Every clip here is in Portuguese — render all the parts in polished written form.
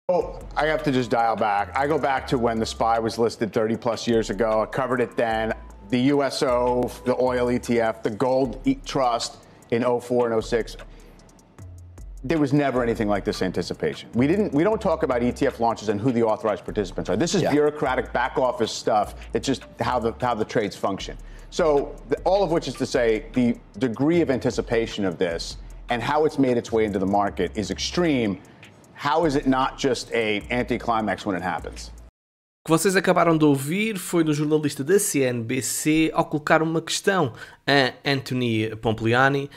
Oh, I have to just dial back. I go back to when the SPY was listed 30 plus years ago. I covered it then. The USO, the oil ETF, the gold trust in 04 and 06. There was never anything like this anticipation. We don't talk about ETF launches and who the authorized participants are. This is bureaucratic back office stuff. It's just how the trades function. So all of which is to say the degree of anticipation of this and how it's made its way into the market is extreme. How is it not just a anticlimax when it happens? O que vocês acabaram de ouvir foi do jornalista da CNBC ao colocar uma questão a Anthony Pompliani,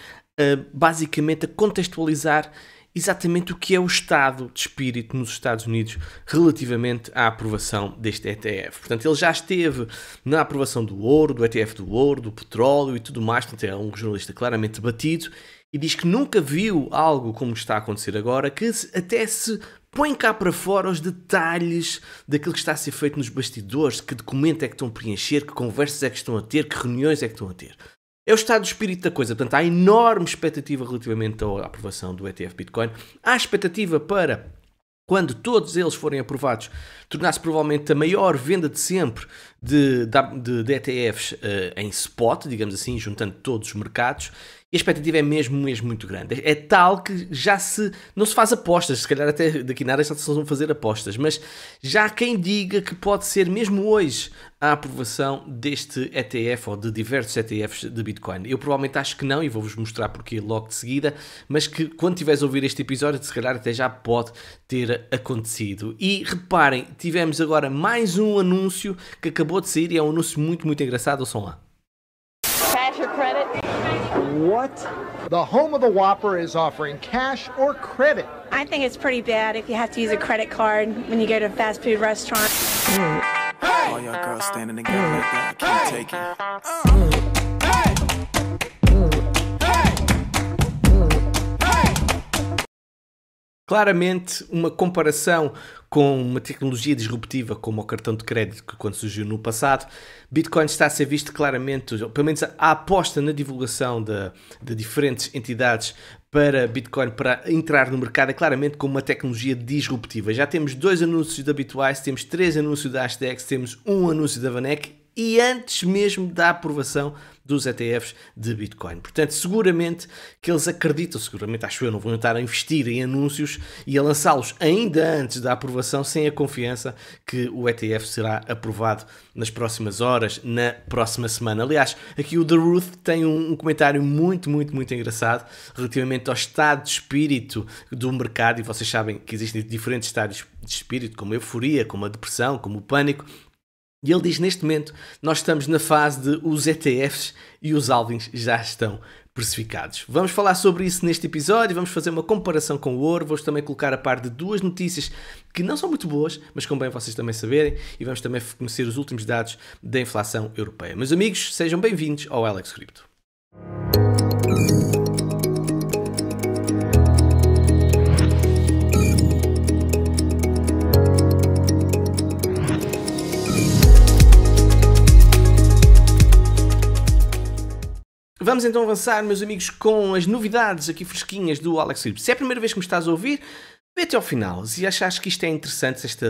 basicamente a contextualizar exatamente o que é o estado de espírito nos Estados Unidos relativamente à aprovação deste ETF. Portanto, ele já esteve na aprovação do ouro, do ETF do ouro, do petróleo e tudo mais, portanto é um jornalista claramente batido, e diz que nunca viu algo como está a acontecer agora, que até se põe cá para fora os detalhes daquilo que está a ser feito nos bastidores, que documento é que estão a preencher, que conversas é que estão a ter, que reuniões é que estão a ter. É o estado de espírito da coisa. Portanto, há enorme expectativa relativamente à aprovação do ETF Bitcoin. Há expectativa para, quando todos eles forem aprovados, tornar-se provavelmente a maior venda de sempre de ETFs em spot, digamos assim, juntando todos os mercados. E a expectativa é mesmo muito grande. É tal que não se faz apostas, se calhar até daqui nada já se vão fazer apostas, mas já há quem diga que pode ser mesmo hoje a aprovação deste ETF ou de diversos ETFs de Bitcoin. Eu provavelmente acho que não e vou-vos mostrar porquê logo de seguida, mas que quando tiveres a ouvir este episódio, se calhar até já pode ter acontecido. E reparem, tivemos agora mais um anúncio que acabou de sair e é um anúncio muito engraçado. Ouçam lá. Cash or credit? What? The home of the Whopper is offering cash or credit. I think it's pretty bad if you have to use a credit card when you go to a fast food restaurant. All your girls standing together like that, can't take it. Claramente uma comparação com uma tecnologia disruptiva como o cartão de crédito que quando surgiu no passado, Bitcoin está a ser visto claramente, pelo menos a aposta na divulgação de diferentes entidades para Bitcoin para entrar no mercado é claramente como uma tecnologia disruptiva. Já temos 2 anúncios da Bitwise, temos 3 anúncios da HashDex, temos 1 anúncio da VanEck e antes mesmo da aprovação dos ETFs de Bitcoin. Portanto, seguramente que eles acreditam, seguramente acho eu, não vão estar a investir em anúncios e a lançá-los ainda antes da aprovação sem a confiança que o ETF será aprovado nas próximas horas, na próxima semana. Aliás, aqui o The Ruth tem um comentário muito engraçado relativamente ao estado de espírito do mercado, e vocês sabem que existem diferentes estados de espírito, como a euforia, como a depressão, como o pânico. E ele diz, neste momento, nós estamos na fase de os ETFs e os halvings já estão precificados. Vamos falar sobre isso neste episódio, vamos fazer uma comparação com o ouro, vamos também colocar a par de 2 notícias que não são muito boas, mas convém vocês também saberem, e vamos também conhecer os últimos dados da inflação europeia. Meus amigos, sejam bem-vindos ao Alex Crypto. Vamos então avançar, meus amigos, com as novidades aqui fresquinhas do Alex Crypto. Se é a primeira vez que me estás a ouvir, vê até ao final. Se achas que isto é interessante, este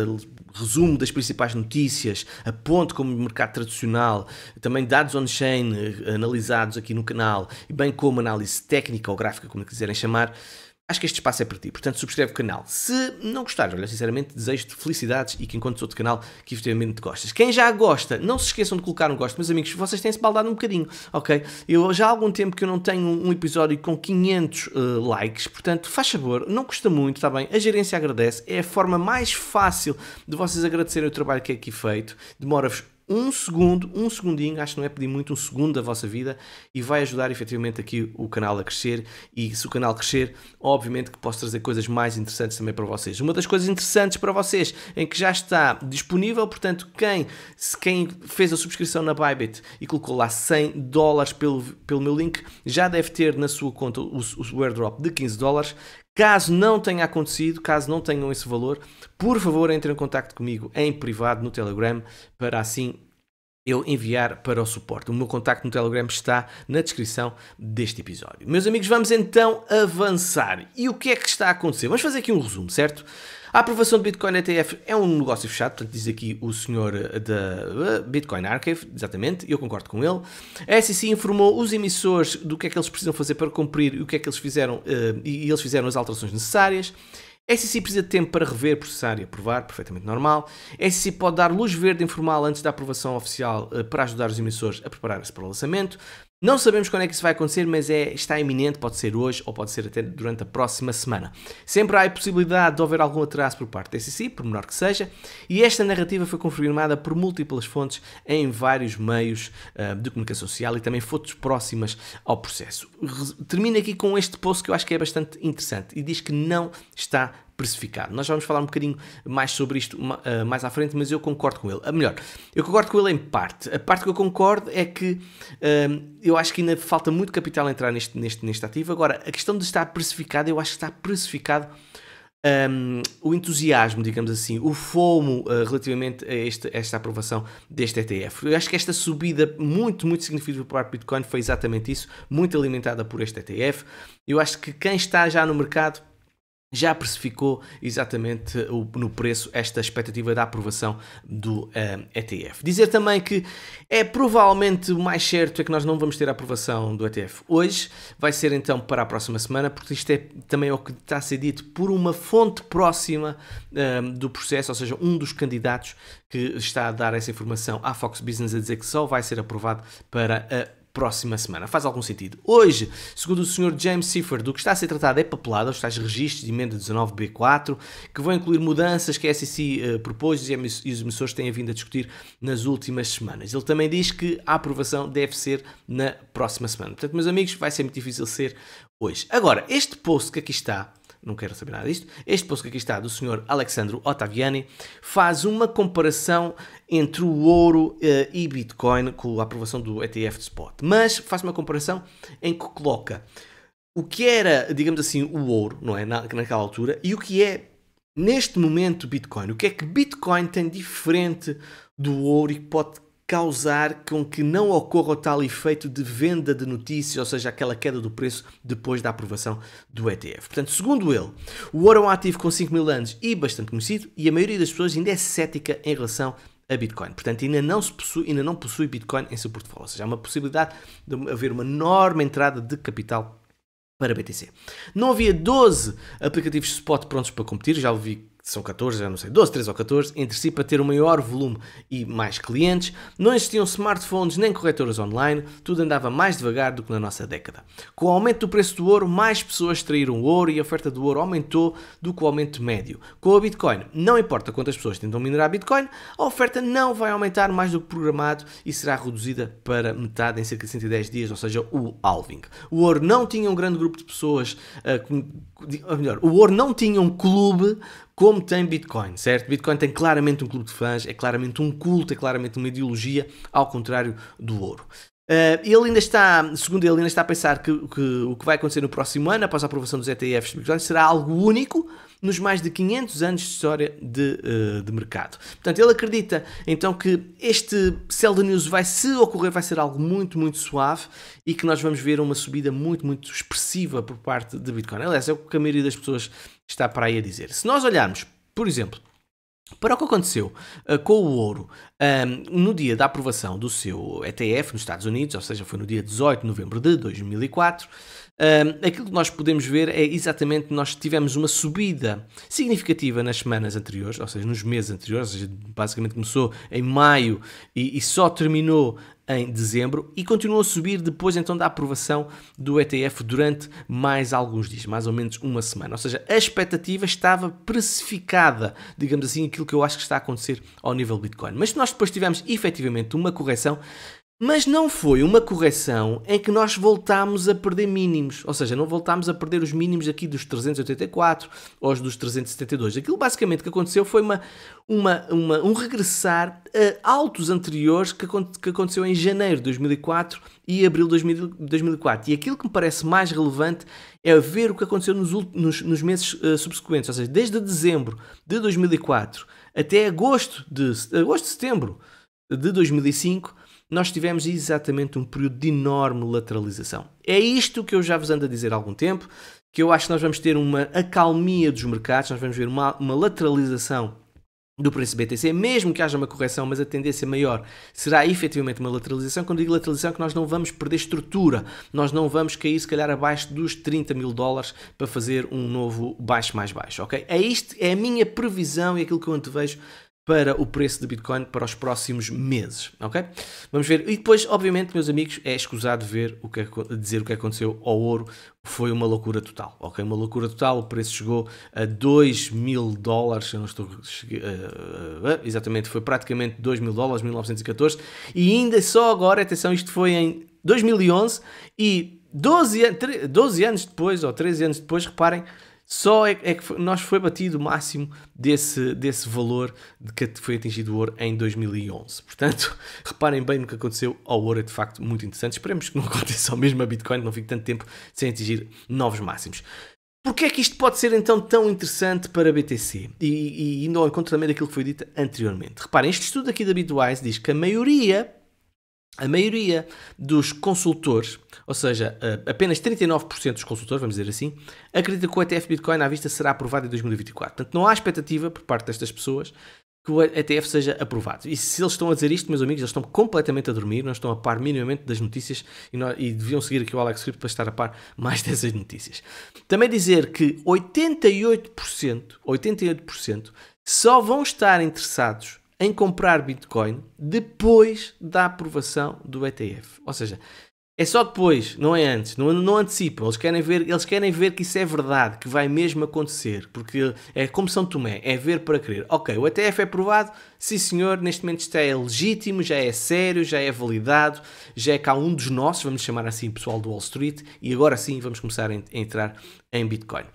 resumo das principais notícias, a ponto como o mercado tradicional, também dados on-chain analisados aqui no canal, e bem como análise técnica ou gráfica, como quiserem chamar, acho que este espaço é para ti, portanto subscreve o canal. Se não gostares, olha, sinceramente desejo-te felicidades e que encontres outro canal que efetivamente gostas. Quem já gosta, não se esqueçam de colocar um gosto, meus amigos, vocês têm-se baldado um bocadinho, ok? Eu já há algum tempo que eu não tenho um episódio com 500 likes, portanto, faz favor, não custa muito, está bem? A gerência agradece, é a forma mais fácil de vocês agradecerem o trabalho que é aqui feito, demora-vos um segundinho, acho que não é pedir muito, um segundo da vossa vida, e vai ajudar efetivamente aqui o canal a crescer, e se o canal crescer, obviamente que posso trazer coisas mais interessantes também para vocês. Uma das coisas interessantes para vocês, em que já está disponível, portanto, quem fez a subscrição na Bybit e colocou lá $100 pelo meu link, já deve ter na sua conta o airdrop de $15. Caso não tenha acontecido, caso não tenham esse valor, por favor entrem em contacto comigo em privado no Telegram para assim eu enviar para o suporte. O meu contacto no Telegram está na descrição deste episódio. Meus amigos, vamos então avançar. E o que é que está a acontecer? Vamos fazer aqui um resumo, certo? A aprovação do Bitcoin ETF é um negócio fechado, portanto diz aqui o senhor da Bitcoin Archive, exatamente, eu concordo com ele. A SEC informou os emissores do que é que eles precisam fazer para cumprir e o que é que eles fizeram, e eles fizeram as alterações necessárias. A SEC precisa de tempo para rever, processar e aprovar, perfeitamente normal. A SEC pode dar luz verde informal antes da aprovação oficial para ajudar os emissores a preparar-se para o lançamento. Não sabemos quando é que isso vai acontecer, mas está iminente, pode ser hoje ou pode ser até durante a próxima semana. Sempre há a possibilidade de haver algum atraso por parte da SEC, por menor que seja, e esta narrativa foi confirmada por múltiplas fontes em vários meios de comunicação social e também fontes próximas ao processo. Termino aqui com este post que eu acho que é bastante interessante e diz que não está precificado. Nós vamos falar um bocadinho mais sobre isto mais à frente, mas eu concordo com ele. Melhor, eu concordo com ele em parte. A parte que eu concordo é que eu acho que ainda falta muito capital a entrar neste ativo. Agora, a questão de estar precificado, eu acho que está precificado o entusiasmo, digamos assim, o FOMO relativamente a esta aprovação deste ETF. Eu acho que esta subida muito significativa por parte do Bitcoin foi exatamente isso, muito alimentada por este ETF. Eu acho que quem está já no mercado já precificou exatamente no preço esta expectativa da aprovação do ETF. Dizer também que é provavelmente o mais certo é que nós não vamos ter a aprovação do ETF hoje, vai ser então para a próxima semana, porque isto é também o que está a ser dito por uma fonte próxima do processo, ou seja, um dos candidatos que está a dar essa informação à Fox Business a dizer que só vai ser aprovado para a próxima semana. Faz algum sentido. Hoje, segundo o Sr. James Seyffart, do que está a ser tratado é papelada, os tais registros de emenda 19B4, que vão incluir mudanças que a SEC propôs e os emissores têm vindo a discutir nas últimas semanas. Ele também diz que a aprovação deve ser na próxima semana. Portanto, meus amigos, vai ser muito difícil ser hoje. Agora, este post que aqui está, não quero saber nada disto, este post que aqui está do Sr. Alexandro Ottaviani faz uma comparação entre o ouro e Bitcoin com a aprovação do ETF de spot, mas faz uma comparação em que coloca o que era, digamos assim, o ouro, não é, naquela altura, e o que é neste momento Bitcoin. O que é que Bitcoin tem diferente do ouro e que pode causar com que não ocorra o tal efeito de venda de notícias, ou seja, aquela queda do preço depois da aprovação do ETF. Portanto, segundo ele, o ouro é um ativo com 5 mil anos e bastante conhecido, e a maioria das pessoas ainda é cética em relação a Bitcoin. Portanto, ainda não possui Bitcoin em seu portfólio. Ou seja, há uma possibilidade de haver uma enorme entrada de capital para BTC. Não havia 12 aplicativos de spot prontos para competir, já ouvi são 14, já não sei, 12, 13 ou 14, entre si para ter um maior volume e mais clientes. Não existiam smartphones nem corretoras online, tudo andava mais devagar do que na nossa década. Com o aumento do preço do ouro, mais pessoas extraíram ouro e a oferta do ouro aumentou do que o aumento médio. Com a Bitcoin, não importa quantas pessoas tentam minerar Bitcoin, a oferta não vai aumentar mais do que programado e será reduzida para metade em cerca de 110 dias, ou seja, o halving. O ouro não tinha um grande grupo de pessoas, o ouro não tinha um clube como tem Bitcoin, certo? Bitcoin tem claramente um clube de fãs, é claramente um culto, é claramente uma ideologia, ao contrário do ouro. Ele ainda está, segundo ele, ainda está a pensar que o que vai acontecer no próximo ano, após a aprovação dos ETFs de Bitcoin, será algo único nos mais de 500 anos de história de mercado. Portanto, ele acredita então que este sell the news se ocorrer, vai ser algo muito, muito suave e que nós vamos ver uma subida muito, muito expressiva por parte de Bitcoin. Aliás, é o que a maioria das pessoas está para aí a dizer. Se nós olharmos, por exemplo, para o que aconteceu com o ouro no dia da aprovação do seu ETF nos Estados Unidos, ou seja, foi no dia 18 de novembro de 2004, aquilo que nós podemos ver é exatamente, nós tivemos uma subida significativa nas semanas anteriores, ou seja, nos meses anteriores, ou seja, basicamente começou em maio e só terminou em dezembro e continuou a subir depois então da aprovação do ETF durante mais alguns dias, mais ou menos uma semana. Ou seja, a expectativa estava precificada, digamos assim, aquilo que eu acho que está a acontecer ao nível Bitcoin. Mas se nós depois tivemos efetivamente uma correção, mas não foi uma correção em que nós voltámos a perder mínimos, ou seja, não voltámos a perder os mínimos aqui dos 384 ou os dos 372. Aquilo basicamente que aconteceu foi um regressar a altos anteriores que aconteceu em janeiro de 2004 e abril de 2004. E aquilo que me parece mais relevante é ver o que aconteceu nos meses subsequentes, ou seja, desde dezembro de 2004 até agosto de setembro de 2005, nós tivemos exatamente um período de enorme lateralização. É isto que eu já vos ando a dizer há algum tempo. que eu acho que nós vamos ter uma acalmia dos mercados, nós vamos ver uma lateralização do preço BTC, mesmo que haja uma correção, mas a tendência maior será efetivamente uma lateralização. Quando digo lateralização, que nós não vamos perder estrutura, nós não vamos cair se calhar abaixo dos 30 mil dólares para fazer um novo baixo mais baixo, ok? Isto é a minha previsão e aquilo que eu antevejo para o preço de Bitcoin para os próximos meses, ok? Vamos ver. E depois, obviamente, meus amigos, é escusado dizer o que aconteceu ao ouro. Foi uma loucura total, ok? Uma loucura total. O preço chegou a 2 mil dólares, eu não estou... exatamente, foi praticamente 2 mil dólares, 1914. E ainda só agora, atenção, isto foi em 2011 e 12 anos depois, ou 13 anos depois, reparem, só é que nós foi batido o máximo desse valor de que foi atingido o ouro em 2011. Portanto, reparem bem no que aconteceu ao ouro, é de facto muito interessante. Esperemos que não aconteça ao mesmo a Bitcoin, não fique tanto tempo sem atingir novos máximos. Porquê é que isto pode ser então tão interessante para a BTC? E indo ao encontro também daquilo que foi dito anteriormente. Reparem, este estudo aqui da Bitwise diz que a maioria dos consultores, ou seja, apenas 39% dos consultores, vamos dizer assim, acredita que o ETF Bitcoin à vista será aprovado em 2024. Portanto, não há expectativa por parte destas pessoas que o ETF seja aprovado. E se eles estão a dizer isto, meus amigos, eles estão completamente a dormir, não estão a par minimamente das notícias e deviam seguir aqui o Alex Crypto para estar a par mais dessas notícias. Também dizer que 88% só vão estar interessados em comprar Bitcoin depois da aprovação do ETF. Ou seja, é só depois, não é antes, não antecipam. Eles querem ver que isso é verdade, que vai mesmo acontecer, porque é como São Tomé, é ver para crer. Ok, o ETF é aprovado, sim senhor, neste momento isto é legítimo, já é sério, já é validado, já é cá um dos nossos, vamos chamar assim, pessoal do Wall Street, e agora sim vamos começar a entrar em Bitcoin.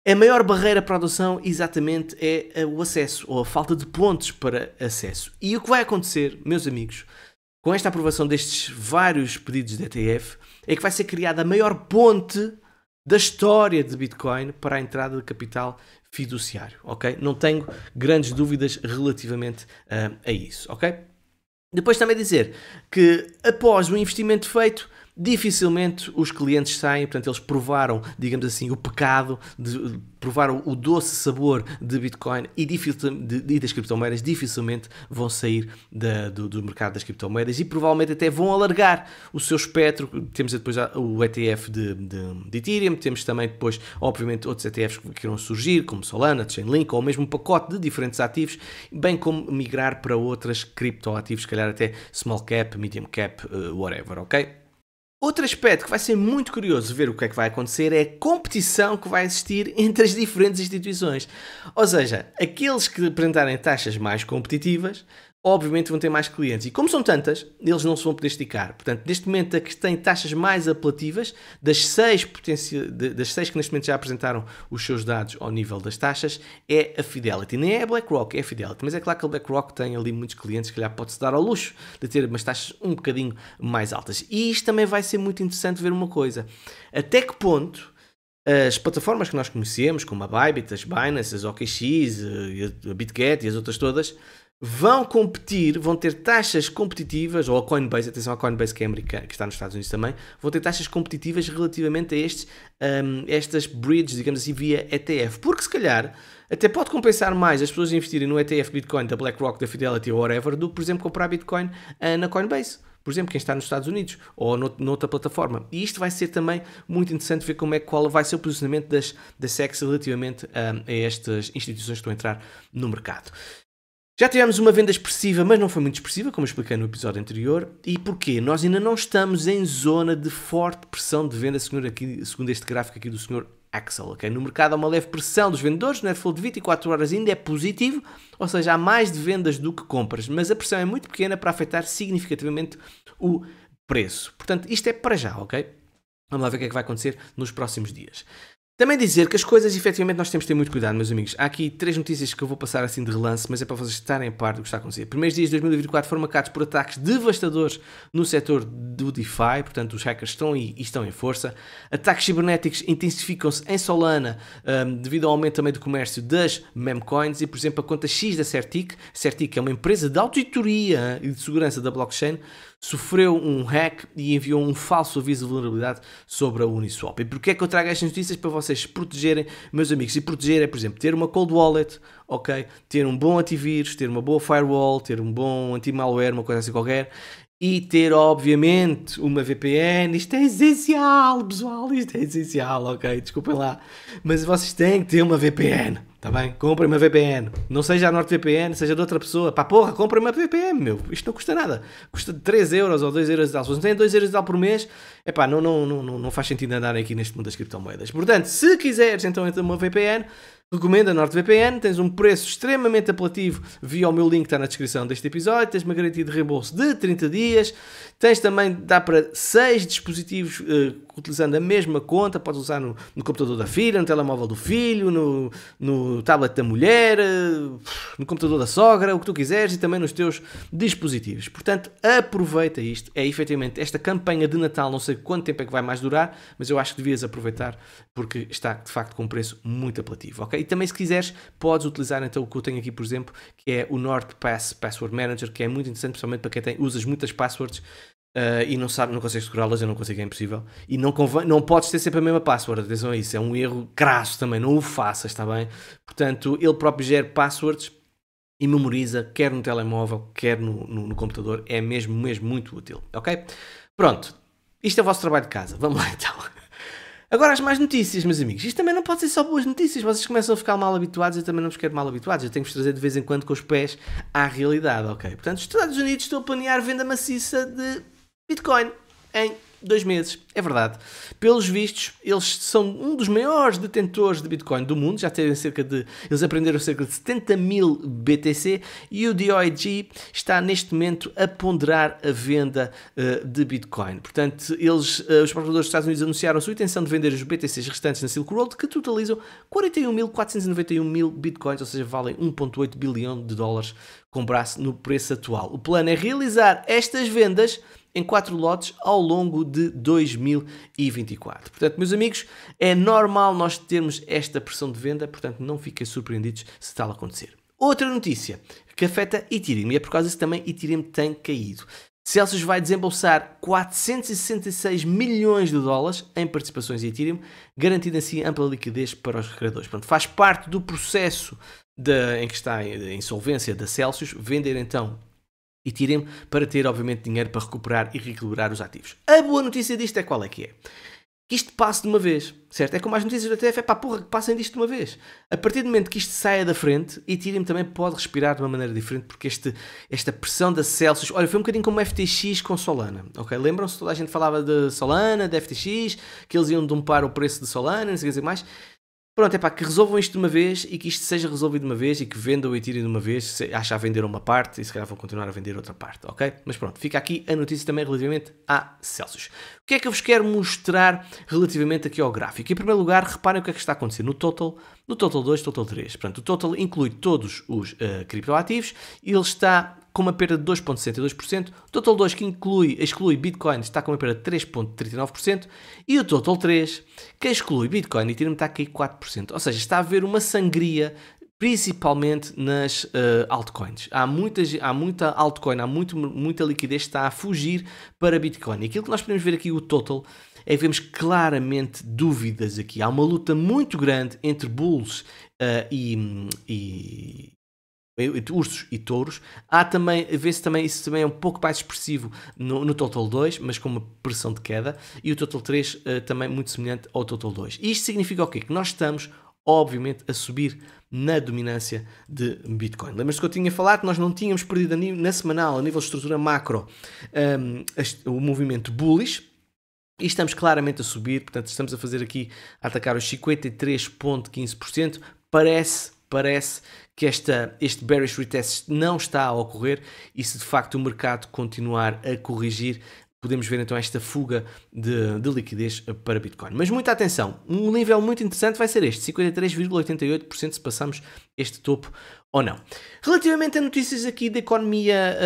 A maior barreira para a adoção, exatamente, é o acesso, ou a falta de pontos para acesso. E o que vai acontecer, meus amigos, com esta aprovação destes vários pedidos de ETF, é que vai ser criada a maior ponte da história de Bitcoin para a entrada de capital fiduciário, ok? Não tenho grandes dúvidas relativamente a isso, ok? Depois também dizer que após o investimento feito, dificilmente os clientes saem, portanto eles provaram, digamos assim, o pecado, provaram o doce sabor de Bitcoin e das criptomoedas, dificilmente vão sair do mercado das criptomoedas e provavelmente até vão alargar o seu espectro. Temos depois o ETF de Ethereum, temos também depois, obviamente, outros ETFs que irão surgir, como Solana, Chainlink, ou mesmo um pacote de diferentes ativos, bem como migrar para outras criptoativos, se calhar até small cap, medium cap, whatever, ok? Outro aspecto que vai ser muito curioso ver o que é que vai acontecer é a competição que vai existir entre as diferentes instituições. Ou seja, aqueles que apresentarem taxas mais competitivas, obviamente vão ter mais clientes. E como são tantas, eles não se vão poder esticar. Portanto, neste momento, a que tem taxas mais apelativas, das seis que neste momento já apresentaram os seus dados ao nível das taxas, é a Fidelity. Nem é a BlackRock, é a Fidelity. Mas é claro que a BlackRock tem ali muitos clientes, que calhar pode-se dar ao luxo de ter umas taxas um bocadinho mais altas. E isto também vai ser muito interessante ver uma coisa. Até que ponto as plataformas que nós conhecemos, como a Bybit, as Binance, as OKX, a BitGet e as outras todas, vão competir, vão ter taxas competitivas, ou a Coinbase, atenção à Coinbase que é americana, que está nos Estados Unidos também, vão ter taxas competitivas relativamente a estas bridges, digamos assim, via ETF. Porque se calhar até pode compensar mais as pessoas investirem no ETF Bitcoin da BlackRock, da Fidelity ou whatever, do que, por exemplo, comprar Bitcoin na Coinbase. Por exemplo, quem está nos Estados Unidos ou noutra plataforma. E isto vai ser também muito interessante ver qual vai ser o posicionamento das SECs relativamente a estas instituições que estão a entrar no mercado. Já tivemos uma venda expressiva, mas não foi muito expressiva, como eu expliquei no episódio anterior. E porquê? Nós ainda não estamos em zona de forte pressão de venda, segundo este gráfico aqui do Sr. Axel. Okay? No mercado há uma leve pressão dos vendedores, o net flow de 24 horas ainda é positivo, ou seja, há mais de vendas do que compras, mas a pressão é muito pequena para afetar significativamente o preço. Portanto, isto é para já, ok? Vamos lá ver o que é que vai acontecer nos próximos dias. Também dizer que as coisas, efetivamente, nós temos de ter muito cuidado, meus amigos. Há aqui 3 notícias que eu vou passar assim de relance, mas é para vocês estarem a par do que está a acontecer. Primeiros dias de 2024 foram marcados por ataques devastadores no setor do DeFi, portanto os hackers estão aí e estão em força. Ataques cibernéticos intensificam-se em Solana devido ao aumento também do comércio das memecoins e, por exemplo, a conta X da Certic, Certic é uma empresa de auditoria e de segurança da blockchain, sofreu um hack e enviou um falso aviso de vulnerabilidade sobre a Uniswap. E porquê é que eu trago estas notícias? Para vocês vocês protegerem, meus amigos. E proteger é, por exemplo, ter uma cold wallet, ok? Ter um bom antivírus, ter uma boa firewall, ter um bom anti-malware, uma coisa assim qualquer. E ter, obviamente, uma VPN. Isto é essencial, pessoal. Isto é essencial, ok? Desculpem lá. Mas vocês têm que ter uma VPN. Está bem? Comprem uma VPN. Não seja a NordVPN, seja de outra pessoa. Pá, porra, comprem uma VPN, meu. Isto não custa nada. Custa 3 euros ou 2 euros e tal. Se vocês têm 2 euros e tal por mês, epá, não faz sentido andarem aqui neste mundo das criptomoedas. Portanto, se quiseres, então, entra uma VPN. Recomendo a NordVPN, tens um preço extremamente apelativo via o meu link que está na descrição deste episódio, tens uma garantia de reembolso de 30 dias, tens também, dá para 6 dispositivos utilizando a mesma conta, podes usar no computador da filha, no telemóvel do filho, no tablet da mulher, no computador da sogra, o que tu quiseres e também nos teus dispositivos. Portanto, aproveita isto, é efetivamente esta campanha de Natal, não sei quanto tempo é que vai mais durar, mas eu acho que devias aproveitar porque está de facto com um preço muito apelativo, ok? E também se quiseres, podes utilizar então o que eu tenho aqui, por exemplo, que é o NordPass Password Manager, que é muito interessante, principalmente para quem usas muitas passwords e não consegues segurá-las, eu não consigo, é impossível. E não podes ter sempre a mesma password, atenção a isso, é um erro crasso também, não o faças, está bem? Portanto, ele próprio gera passwords e memoriza, quer no telemóvel, quer no computador, é mesmo muito útil, ok? Pronto, isto é o vosso trabalho de casa, vamos lá então. Agora as más notícias, meus amigos. Isto também não pode ser só boas notícias. Vocês começam a ficar mal habituados. Eu também não vos quero mal habituados. Eu tenho que vos trazer de vez em quando com os pés à realidade, ok? Portanto, os Estados Unidos estão a planear venda maciça de Bitcoin em 2 meses. É verdade. Pelos vistos, eles são um dos maiores detentores de Bitcoin do mundo. Já têm eles aprenderam cerca de 70 mil BTC e o DOIG está neste momento a ponderar a venda de Bitcoin. Portanto, os procuradores dos Estados Unidos anunciaram a sua intenção de vender os BTCs restantes na Silk Road, que totalizam 41.491 Bitcoins, ou seja, valem 1,8 bilhão de dólares com base no preço atual. O plano é realizar estas vendas em 4 lotes ao longo de 2024. Portanto, meus amigos, é normal nós termos esta pressão de venda, portanto, não fiquem surpreendidos se tal acontecer. Outra notícia que afeta Ethereum, e é por causa disso que também Ethereum tem caído. Celsius vai desembolsar 466 milhões de dólares em participações em Ethereum, garantindo assim ampla liquidez para os criadores. Portanto, faz parte do processo em que está a insolvência da Celsius, vender então Ethereum para ter, obviamente, dinheiro para recuperar e reequilibrar os ativos. A boa notícia disto é qual é que é? Que isto passe de uma vez, certo? É como as notícias da TF, é pá, porra, que passem disto de uma vez. A partir do momento que isto saia da frente, Ethereum também pode respirar de uma maneira diferente, porque esta pressão da Celsius, olha, foi um bocadinho como FTX com Solana, ok? Lembram-se, toda a gente falava de Solana, de FTX, que eles iam dumpar o preço de Solana, não sei o que dizer mais. Pronto, é pá, que resolvam isto de uma vez e que isto seja resolvido de uma vez e que vendam o Ethereum de uma vez, se achar vender uma parte e se calhar vão continuar a vender outra parte, ok? Mas pronto, fica aqui a notícia também relativamente à Celsius. O que é que eu vos quero mostrar relativamente aqui ao gráfico? Em primeiro lugar, reparem o que é que está a acontecer no Total 2, Total 3. Portanto, o Total inclui todos os criptoativos e ele está com uma perda de 2,62%, o Total 2 que exclui Bitcoin está com uma perda de 3,39% e o Total 3 que exclui Bitcoin e Ethereum está aqui 4%. Ou seja, está a haver uma sangria principalmente nas altcoins. Há muita altcoin, há muita liquidez que está a fugir para Bitcoin. E aquilo que nós podemos ver aqui o Total é que vemos claramente dúvidas aqui. Há uma luta muito grande entre bulls e ursos e touros. Vê-se também, isso também é um pouco mais expressivo no Total 2, mas com uma pressão de queda, e o Total 3 também muito semelhante ao Total 2. E isto significa o quê? Que nós estamos, obviamente, a subir na dominância de Bitcoin. Lembra-se que eu tinha falado que nós não tínhamos perdido na semanal, a nível de estrutura macro, o movimento bullish, e estamos claramente a subir, portanto estamos a fazer aqui, a atacar os 53,15%, parece que este bearish retest não está a ocorrer e se de facto o mercado continuar a corrigir, podemos ver então esta fuga de liquidez para Bitcoin. Mas muita atenção, um nível muito interessante vai ser este, 53,88% se passamos este topo ou não. Relativamente a notícias aqui da economia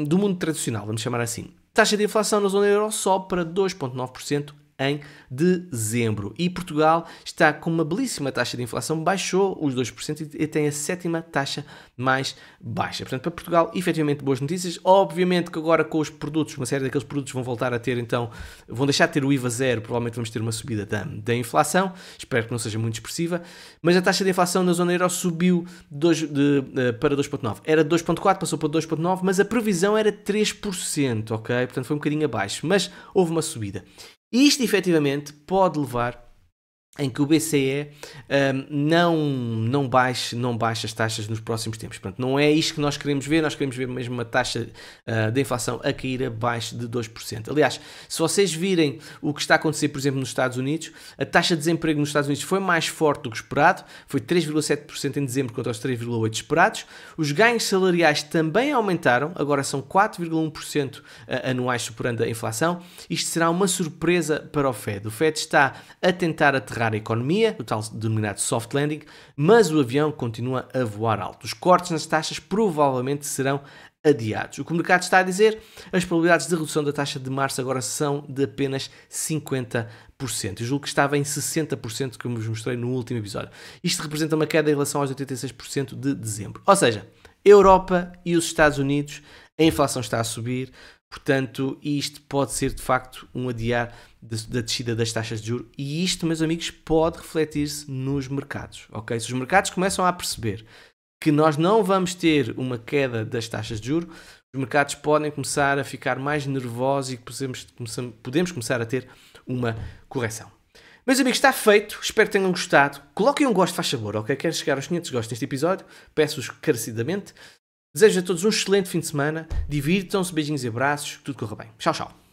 do mundo tradicional, vamos chamar assim. Taxa de inflação na zona euro sobe para 2,9% em dezembro. E Portugal está com uma belíssima taxa de inflação, baixou os 2% e tem a 7ª taxa mais baixa. Portanto, para Portugal, efetivamente boas notícias. Obviamente que agora com os produtos, uma série daqueles produtos vão voltar a ter, então, vão deixar de ter o IVA zero, provavelmente vamos ter uma subida da inflação, espero que não seja muito expressiva, mas a taxa de inflação na zona euro subiu para 2,9. Era 2,4, passou para 2,9, mas a previsão era 3%, ok? Portanto, foi um bocadinho abaixo, mas houve uma subida. E isto, efetivamente, pode levar em que o BCE não baixe as taxas nos próximos tempos. Portanto, não é isto que nós queremos ver mesmo uma taxa de inflação a cair abaixo de 2%. Aliás, se vocês virem o que está a acontecer, por exemplo, nos Estados Unidos, a taxa de desemprego nos Estados Unidos foi mais forte do que esperado, foi 3,7% em dezembro contra os 3,8% esperados. Os ganhos salariais também aumentaram, agora são 4,1% anuais, superando a inflação. Isto será uma surpresa para o Fed. O Fed está a tentar aterrar a economia, o tal denominado soft landing, mas o avião continua a voar alto. Os cortes nas taxas provavelmente serão adiados. O que o mercado está a dizer, as probabilidades de redução da taxa de março agora são de apenas 50%. Eu julgo que estava em 60%, como vos mostrei no último episódio. Isto representa uma queda em relação aos 86% de dezembro. Ou seja, Europa e os Estados Unidos, a inflação está a subir, portanto, isto pode ser de facto um adiar da descida das taxas de juros, e isto, meus amigos, pode refletir-se nos mercados, ok? Se os mercados começam a perceber que nós não vamos ter uma queda das taxas de juros, os mercados podem começar a ficar mais nervosos e podemos começar a ter uma correção. Meus amigos, está feito. Espero que tenham gostado. Coloquem um gosto, faz favor, ok? Quero chegar aos 500 gostos neste episódio. Peço-vos encarecidamente. Desejo a todos um excelente fim de semana. Divirtam-se, beijinhos e abraços. Tudo corra bem. Tchau, tchau.